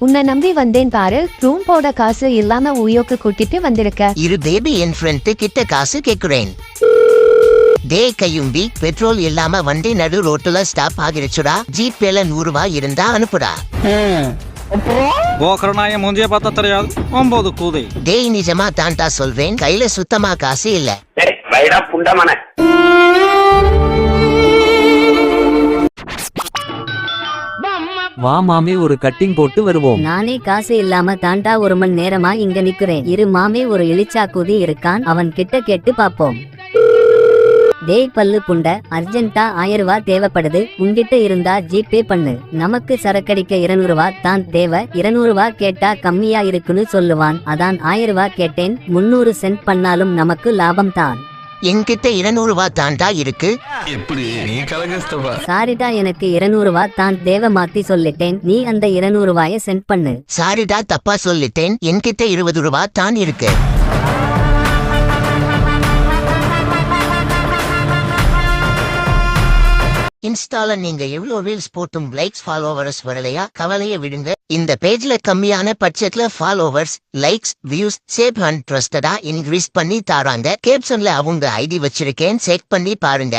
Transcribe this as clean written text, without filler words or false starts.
உன்னை நம்பி வந்தேன் பாரு. ரூம் போட காசு இல்லாம உயோக்கு கூட்டிட்டு வந்திருக்க. இரு பேபி, என் ஃப்ரெண்ட் கிட்ட காசு கேக்குறேன். டே கையும்பி, பெட்ரோல் இல்லாம வண்டி நடு ரோட்டுல ஸ்டாப் ஆகிருச்சுடா. ஜிபேல 100 ரூபாய் இருந்தா அனுப்புடா. போக்கரனாய மூஞ்சிய பார்த்தா தெரியாது. 9 கூதை. டேய், நிஜமா தான்டா சொல்வேன், கையில சுத்தமா காசு இல்ல. வா மாமே, ஒரு கட்டிங் போட்டு வருவோம். நானே காசு இல்லாம தாண்டா 1 மணி நேரமா இங்க நிக்கிறேன். இரு மாமே, ஒரு இளிச்சாக்குதி இருக்கான், அவன் கிட்ட கேட்டு பாப்போம். டேய் பல்லு புண்ட, அர்ஜென்ட்டா 1000 ரூபாய் தேவைப்படுது. உன்கிட்ட இருந்தா ஜிபே பண்ணு. நமக்கு சரக்கடிக்க 200 ரூபாய் தான் தேவை. 200 ரூபாய் கேட்டா கம்மியா இருக்குன்னு சொல்லுவான். அதான் 1000 ரூபாய் கேட்டேன். 300 சென்ட் பண்ணாலும் நமக்கு லாபம் தான். என்கிட்ட 200 ரூபாய் தான்டா இருக்கு. சாரிடா, எனக்கு 200 ரூபாய் தான் தேவை, மாத்தி சொல்லிட்டேன். நீ அந்த 200 ரூபாய சென்ட் பண்ணு. சாரிடா, தப்பா சொல்லிட்டேன். என்கிட்ட 20 ரூபாய் தான் இருக்கு. இன்ஸ்டால நீங்க எவ்வளவு ரீல்ஸ் போட்டும் லைக்ஸ் ஃபாலோவர்ஸ் வரலையா? கவலைய விடுங்க. இந்த பேஜ்ல கம்மியான பட்ஜெட்ல followers, likes, views, safe and ட்ரஸ்டடா இன்க்ரீஸ் பண்ணி தாராங்க. கேப்ஷன்ல அவங்க ஐடி வச்சிருக்கேன், செக் பண்ணி பாருங்க.